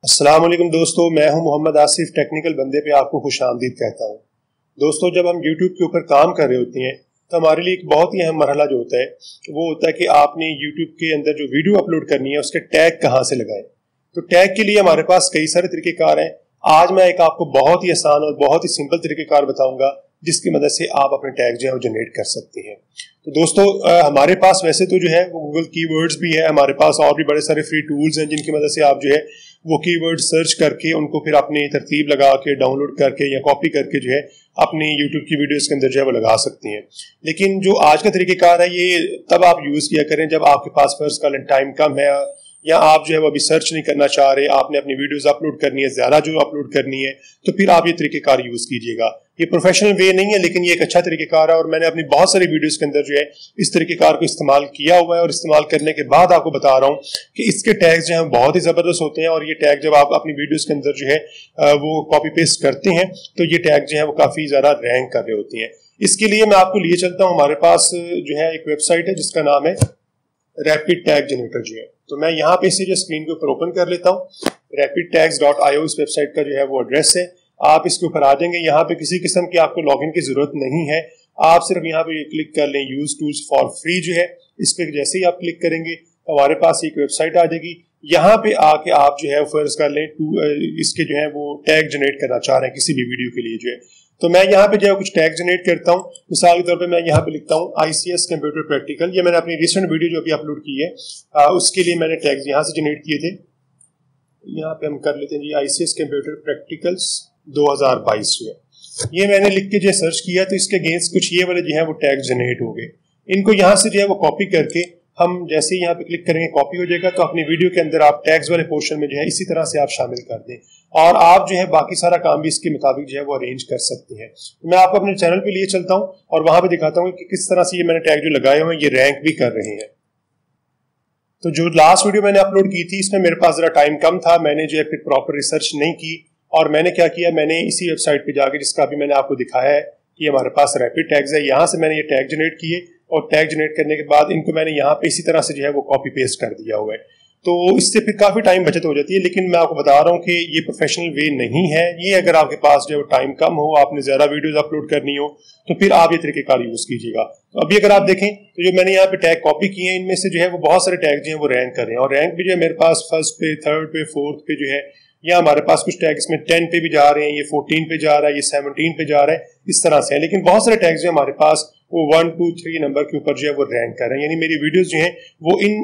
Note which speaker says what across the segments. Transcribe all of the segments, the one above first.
Speaker 1: अस्सलाम वालेकुम दोस्तों, मैं हूं मोहम्मद आसिफ। टेक्निकल बंदे पे आपको खुशामदीद कहता हूं। दोस्तों, जब हम YouTube के ऊपर काम कर रहे होते हैं तो हमारे लिए एक बहुत ही अहम मरहला जो होता है वो होता है कि आपने YouTube के अंदर जो वीडियो अपलोड करनी है उसके टैग कहाँ से लगाएं। तो टैग के लिए हमारे पास कई सारे तरीक़ेकार हैं। आज मैं एक आपको बहुत ही आसान और बहुत ही सिंपल तरीक़ेकार बताऊंगा जिसकी मदद से आप अपने टैग जो है वो जनरेट कर सकते हैं। तो दोस्तों, हमारे पास वैसे तो जो है वो गूगल कीवर्ड्स भी है, हमारे पास और भी बड़े सारे फ्री टूल्स हैं जिनकी मदद से आप जो है वो कीवर्ड सर्च करके उनको फिर अपनी तरतीब लगा के डाउनलोड करके या कॉपी करके जो है अपनी यूट्यूब की वीडियोस के अंदर जो है वो लगा सकती हैं। लेकिन जो आज का तरीक़ेकार है ये तब आप यूज़ किया करें जब आपके पास फर्ज का टाइम कम है या आप जो है वो अभी सर्च नहीं करना चाह रहे, आपने अपनी वीडियोस अपलोड करनी है, ज़्यादा जो अपलोड करनी है, तो फिर आप ये तरीक़ेकार यूज़ कीजिएगा। ये प्रोफेशनल वे नहीं है लेकिन ये एक अच्छा तरीक़ेकार है और मैंने अपनी बहुत सारी वीडियोस के अंदर जो है इस तरीक़ेकार को इस्तेमाल किया हुआ है और इस्तेमाल करने के बाद आपको बता रहा हूँ कि इसके टैग्स जो हैं बहुत ही ज़बरदस्त होते हैं और ये टैग जब आप अपनी वीडियोज़ के अंदर जो है वो कॉपी पेस्ट करते हैं तो ये टैग जो है वो काफ़ी ज़्यादा रैंक कर रहे होती हैं। इसके लिए मैं आपको लिए चलता हूँ, हमारे पास जो है एक वेबसाइट है जिसका नाम है रैपिड टैग जनरेटर जो है। तो मैं यहाँ पे इसे जो स्क्रीन के ऊपर ओपन कर लेता हूँ। rapidtags.io इस वेबसाइट का जो है वो एड्रेस है। आप इसके ऊपर आ जाएंगे। यहाँ पे किसी किस्म की आपको लॉगिन की जरूरत नहीं है, आप सिर्फ यहाँ पे क्लिक कर लें यूज टूल्स फॉर फ्री जो है, इस पे जैसे ही आप क्लिक करेंगे तो हमारे पास एक वेबसाइट आ जाएगी। यहाँ पे आके आप जो है फर्ज कर लें इसके जो है वो टैग जनरेट करना चाह रहे हैं किसी भी वीडियो के लिए जो है। तो मैं यहाँ पे जो है कुछ टैग जनरेट करता हूँ। मिसाल के तौर पे मैं यहाँ पे लिखता हूँ ICS कंप्यूटर प्रैक्टिकल। ये मैंने अपनी रिसेंट वीडियो जो अभी अपलोड की है उसके लिए मैंने टैग्स यहाँ से जनरेट किए थे। यहाँ पे हम कर लेते हैं जी ICS कंप्यूटर प्रैक्टिकल्स 2022 जो है। ये मैंने लिख के जो सर्च किया तो इसके अगेंस्ट कुछ ये वाले जो है वो टैग जनरेट हो गए। इनको यहाँ से जो है वो कॉपी करके हम जैसे ही यहाँ पे क्लिक करेंगे कॉपी हो जाएगा। तो अपनी वीडियो के अंदर आप टैग्स वाले पोर्शन में जो है इसी तरह से आप शामिल कर दें और आप जो है बाकी सारा काम भी इसके मुताबिक जो है वो अरेंज कर सकते हैं। तो मैं आपको अपने चैनल पे लिए चलता हूँ और वहां पे दिखाता हूँ कि किस तरह से ये मैंने टैग जो लगाए हुए हैं ये रैंक भी कर रहे हैं। तो जो लास्ट वीडियो मैंने अपलोड की थी इसमें मेरे पास जरा टाइम कम था, मैंने जो है फिर प्रॉपर रिसर्च नहीं की और मैंने क्या किया, मैंने इसी वेबसाइट पे जाके जिसका अभी मैंने आपको दिखाया है कि हमारे पास रैपिड टैग्स है, यहाँ से मैंने ये टैग जनरेट किए और टैग जनरेट करने के बाद इनको मैंने यहाँ पे इसी तरह से जो है वो कॉपी पेस्ट कर दिया हुआ है। तो इससे फिर काफ़ी टाइम बचत हो जाती है। लेकिन मैं आपको बता रहा हूँ कि ये प्रोफेशनल वे नहीं है। ये अगर आपके पास जो है टाइम कम हो, आपने ज़्यादा वीडियोस अपलोड करनी हो तो फिर आप ये तरीक़ेकार यूज़ कीजिएगा। तो अभी अगर आप देखें तो जो मैंने यहाँ पे टैग कॉपी किए हैं इनमें से जो है वो बहुत सारे टैग जो हैं वो रैंक कर रहे हैं और रैंक भी जो है मेरे पास फर्स्ट पे, थर्ड पे, फोर्थ पे जो है, या हमारे पास कुछ टैग इसमें 10 पे भी जा रहे हैं, ये 14 पे जा रहा है, ये 17 पे जा रहा है, इस तरह से है। लेकिन बहुत सारे टैग्स जो हमारे पास वो 1, 2, 3 नंबर के ऊपर जो है वो रैंक कर रहे हैं, यानी मेरी वीडियोस जो हैं वो इन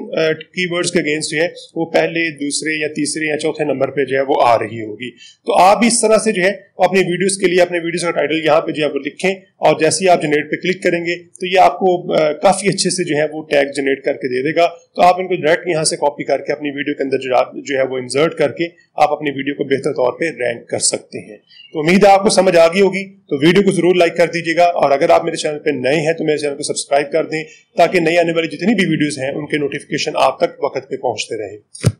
Speaker 1: कीवर्ड्स के अगेंस्ट जो है वो पहले, दूसरे या तीसरे या चौथे नंबर पे जो है वो आ रही होगी। तो आप भी इस तरह से जो है अपनी वीडियोस के लिए अपने वीडियोस का टाइटल यहाँ पे जो है वो लिखें और जैसे ही आप जनरेट पे क्लिक करेंगे तो ये आपको काफ़ी अच्छे से जो है वो टैग जनरेट करके दे देगा। तो आप इनको डायरेक्ट यहाँ से कॉपी करके अपनी वीडियो के अंदर जो है वो इंसर्ट करके आप अपनी वीडियो को बेहतर तौर पे रैंक कर सकते हैं। तो उम्मीद है आपको समझ आ गई होगी। तो वीडियो को जरूर लाइक कर दीजिएगा और अगर आप मेरे चैनल पे नए हैं तो मेरे चैनल को सब्सक्राइब कर दें ताकि नई आने वाली जितनी भी वीडियोस हैं उनके नोटिफिकेशन आप तक वक्त पे पहुंचते रहें।